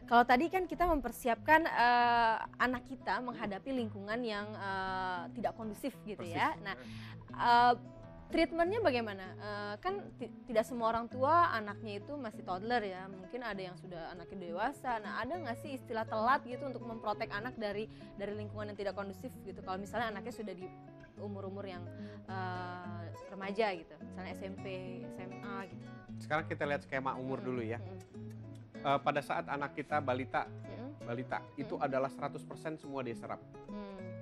Kalau tadi kan kita mempersiapkan anak kita menghadapi lingkungan yang tidak kondusif gitu Persis. ya. Nah, treatmentnya bagaimana? Kan tidak semua orang tua anaknya itu masih toddler ya, mungkin ada yang sudah anaknya dewasa. Nah, ada nggak sih istilah telat gitu untuk memprotek anak dari lingkungan yang tidak kondusif gitu? Kalau misalnya anaknya sudah di umur-umur yang remaja gitu, misalnya SMP, SMA gitu. Sekarang kita lihat skema umur dulu ya. Pada saat anak kita balita itu adalah 100% semua dia serap.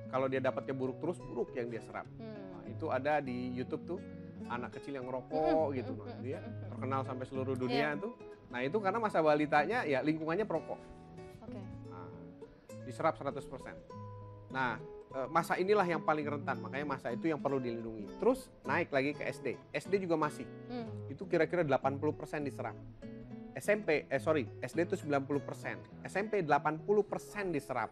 Kalau dia dapatnya buruk terus, buruk yang dia serap. Itu ada di YouTube tuh, anak kecil yang ngerokok gitu, dia terkenal sampai seluruh dunia tuh. Nah itu karena masa balitanya ya lingkungannya perokok. Nah, diserap 100%. Nah masa inilah yang paling rentan, makanya masa itu yang perlu dilindungi. Terus naik lagi ke SD, SD juga masih, itu kira-kira 80% diserap. SD itu 90%, SMP 80% diserap.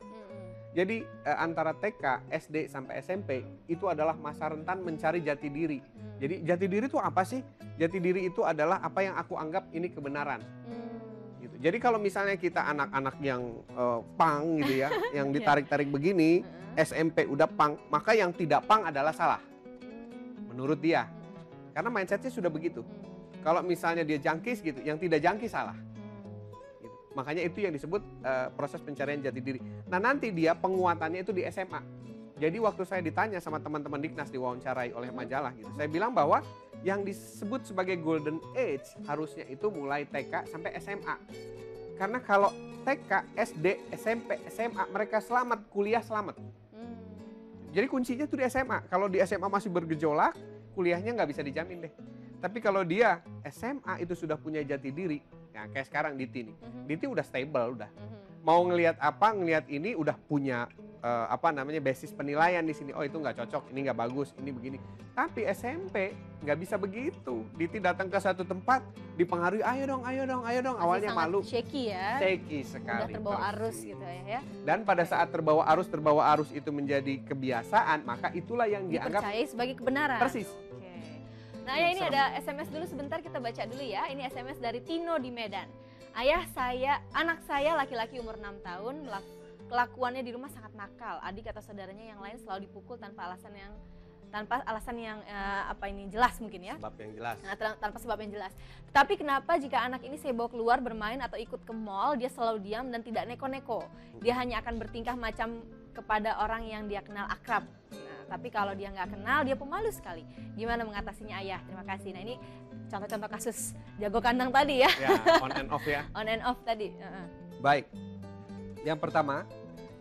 Jadi antara TK, SD sampai SMP itu adalah masa rentan mencari jati diri. Jadi jati diri itu apa sih? Jati diri itu adalah apa yang aku anggap ini kebenaran. Gitu. Jadi kalau misalnya kita anak-anak yang pang gitu ya, yang ditarik-tarik begini, SMP udah pang, maka yang tidak pang adalah salah. Menurut dia. Karena mindsetnya sudah begitu. Kalau misalnya dia jangkis gitu, yang tidak jangkis salah. Makanya itu yang disebut proses pencarian jati diri. Nah nanti dia penguatannya itu di SMA. Jadi waktu saya ditanya sama teman-teman Diknas, diwawancarai oleh majalah gitu, saya bilang bahwa yang disebut sebagai golden age harusnya itu mulai TK sampai SMA. Karena kalau TK, SD, SMP, SMA mereka selamat, kuliah selamat. Jadi kuncinya tuh di SMA. Kalau di SMA masih bergejolak, kuliahnya nggak bisa dijamin deh. Tapi kalau dia SMA itu sudah punya jati diri, ya kayak sekarang Diti nih. Diti udah stable, udah. Mau ngelihat apa, ngelihat ini udah punya basis penilaian di sini. Oh itu nggak cocok, ini nggak bagus, ini begini. Tapi SMP nggak bisa begitu. Diti datang ke satu tempat, dipengaruhi, ayo dong. Awalnya malu. Shaky ya. Shaky sekali. Udah terbawa arus gitu ya. Dan pada saat terbawa arus itu menjadi kebiasaan, maka itulah yang dianggap dipercayai sebagai kebenaran. Persis. Nah ya ini ada SMS dulu sebentar, kita baca dulu ya. Ini SMS dari Tino di Medan. Anak saya laki-laki umur 6 tahun, kelakuannya di rumah sangat nakal. Adik atau saudaranya yang lain selalu dipukul tanpa alasan yang jelas mungkin ya. Sebab yang jelas. Nah, tanpa sebab yang jelas. Tapi kenapa jika anak ini saya bawa keluar bermain atau ikut ke mall, dia selalu diam dan tidak neko-neko. Dia hanya akan bertingkah macam kepada orang yang dia kenal akrab. Tapi kalau dia nggak kenal, dia pemalu sekali. Gimana mengatasinya ayah? Terima kasih. Nah ini contoh-contoh kasus jago kandang tadi ya. Ya, on and off ya. On and off tadi. Baik. Yang pertama,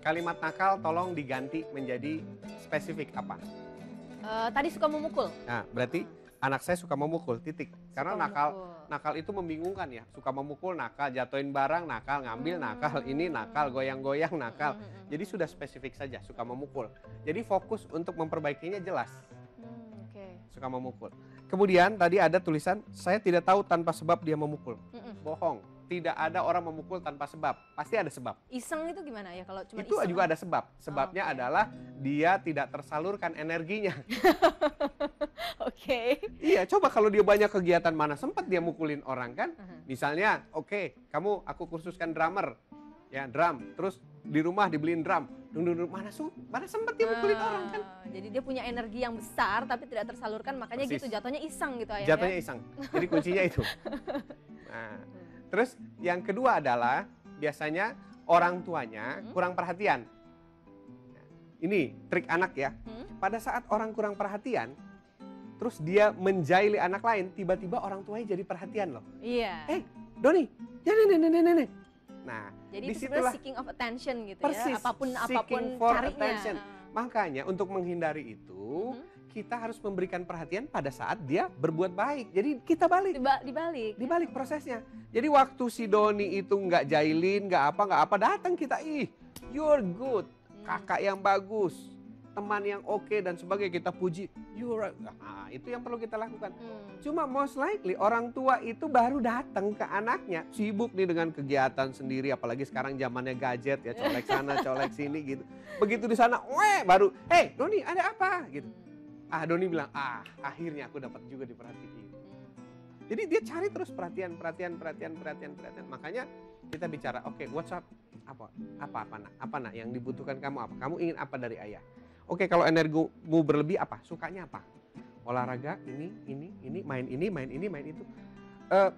kalimat nakal tolong diganti menjadi spesifik apa? Tadi suka memukul. Nah, berarti anak saya suka memukul, titik. Karena nakal itu membingungkan ya. Suka memukul, nakal, jatuhin barang, nakal, ngambil, nakal, ini nakal, goyang-goyang, nakal. Jadi sudah spesifik saja, suka memukul. Jadi fokus untuk memperbaikinya jelas. Suka memukul. Kemudian tadi ada tulisan, saya tidak tahu tanpa sebab dia memukul. Bohong. Tidak ada orang memukul tanpa sebab. Pasti ada sebab. Iseng itu gimana ya kalau cuma itu iseng? Juga ada sebab. Sebabnya adalah dia tidak tersalurkan energinya. Iya, coba kalau dia banyak kegiatan, mana sempat dia mukulin orang kan? Misalnya, aku kursuskan drummer. Ya, drum. Terus di rumah dibeliin drum. Mana sempat dia mukulin orang kan? Jadi dia punya energi yang besar tapi tidak tersalurkan, makanya Persis. gitu jatuhnya iseng gitu ayah. Jatuhnya iseng. Jadi kuncinya itu. Nah, terus yang kedua adalah biasanya orang tuanya kurang perhatian. Ini trik anak ya. Pada saat orang kurang perhatian, terus dia menjaili anak lain, tiba-tiba orang tuanya jadi perhatian loh. Iya. Doni, ya nih. Nah, jadi itu disitulah seeking of attention gitu persis, ya. Apapun attention. Makanya untuk menghindari itu, kita harus memberikan perhatian pada saat dia berbuat baik. Jadi kita balik. Dibalik prosesnya. Jadi waktu si Doni itu nggak jailin, nggak apa, datang kita, you're good, kakak yang bagus, teman yang oke dan sebagainya, kita puji. Itu yang perlu kita lakukan. Cuma most likely orang tua itu baru datang ke anaknya, sibuk nih dengan kegiatan sendiri, apalagi sekarang zamannya gadget ya, colek sana, colek sini gitu. Begitu di sana, baru, Doni ada apa gitu. Doni bilang, akhirnya aku dapat juga diperhatiin. Jadi dia cari terus perhatian. Makanya Kita bicara, oke, what's up? Apa nak yang dibutuhkan kamu apa? Kamu ingin apa dari ayah? Oke, kalau energimu berlebih apa? Sukanya apa? Olahraga, ini, main itu.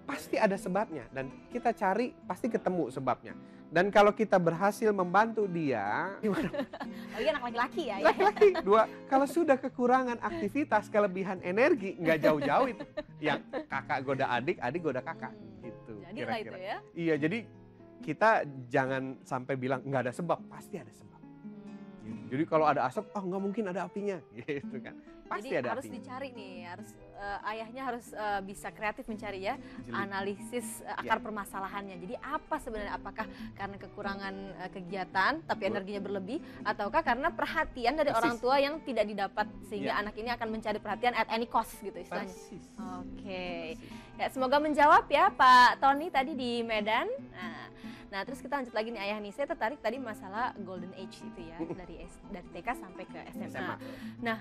Pasti ada sebabnya dan kita cari pasti ketemu sebabnya. Dan kalau kita berhasil membantu dia, Apalagi anak laki-laki ya. laki-laki dua, kalau sudah kekurangan aktivitas, kelebihan energi, nggak jauh-jauh itu. Yang kakak goda adik, adik goda kakak, gitu. Jadi lah itu ya. Iya, jadi kita jangan sampai bilang nggak ada sebab, pasti ada sebab. Jadi kalau ada asap, oh nggak mungkin ada apinya, gitu kan. Pasti Jadi ada harus apinya. dicari nih, ayahnya harus bisa kreatif mencari ya, Jeli. analisis akar permasalahannya. Jadi apa sebenarnya, apakah karena kekurangan kegiatan tapi Betul. energinya berlebih, ataukah karena perhatian dari Persis. orang tua yang tidak didapat sehingga Iya. anak ini akan mencari perhatian at any cost gitu istilahnya. Persis. Oke. Persis. Ya, semoga menjawab ya Pak Tony tadi di Medan. Nah, terus kita lanjut lagi nih Ayah nih. Saya tertarik tadi masalah golden age itu ya, dari TK sampai ke SMA. SMA. Nah,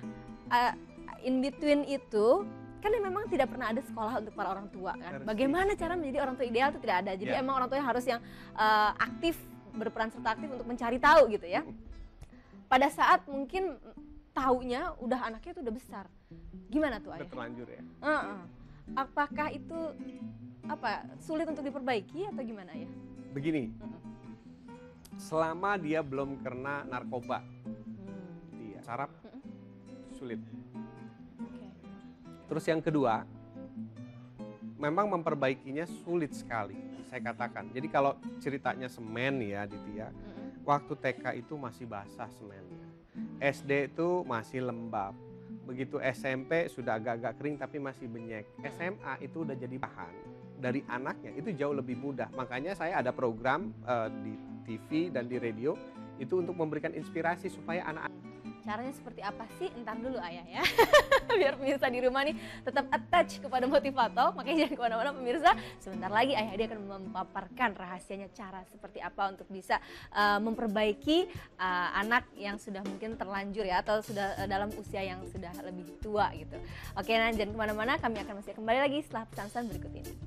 in between itu kan memang tidak pernah ada sekolah untuk para orang tua kan. Persis. Bagaimana cara menjadi orang tua ideal itu tidak ada. Jadi Ya. emang orang tua yang harus yang aktif, berperan serta aktif untuk mencari tahu gitu ya. Pada saat mungkin taunya udah anaknya tuh udah besar. Gimana tuh Udah Ayah? terlanjur ya. Apakah itu sulit untuk diperbaiki atau gimana ya? Begini, selama dia belum kena narkoba, dia saraf sulit. Oke. Terus yang kedua, memang memperbaikinya sulit sekali, saya katakan. Jadi kalau ceritanya semen ya, Ditya, waktu TK itu masih basah semennya. SD itu masih lembab. Begitu SMP sudah agak-agak kering tapi masih benyek. SMA itu udah jadi bahan. Dari anaknya itu jauh lebih mudah. Makanya saya ada program di TV dan di radio itu untuk memberikan inspirasi supaya anak-anak. Caranya seperti apa sih? Entar dulu Ayah ya. Biar pemirsa di rumah nih tetap attach kepada Motivatalk. Makanya jangan kemana-mana pemirsa. Sebentar lagi Ayah dia akan memaparkan rahasianya cara seperti apa untuk bisa memperbaiki anak yang sudah mungkin terlanjur ya, atau sudah dalam usia yang sudah lebih tua gitu. Oke, nah jangan kemana-mana. Kami akan masih kembali lagi setelah pesan-pesan berikut ini.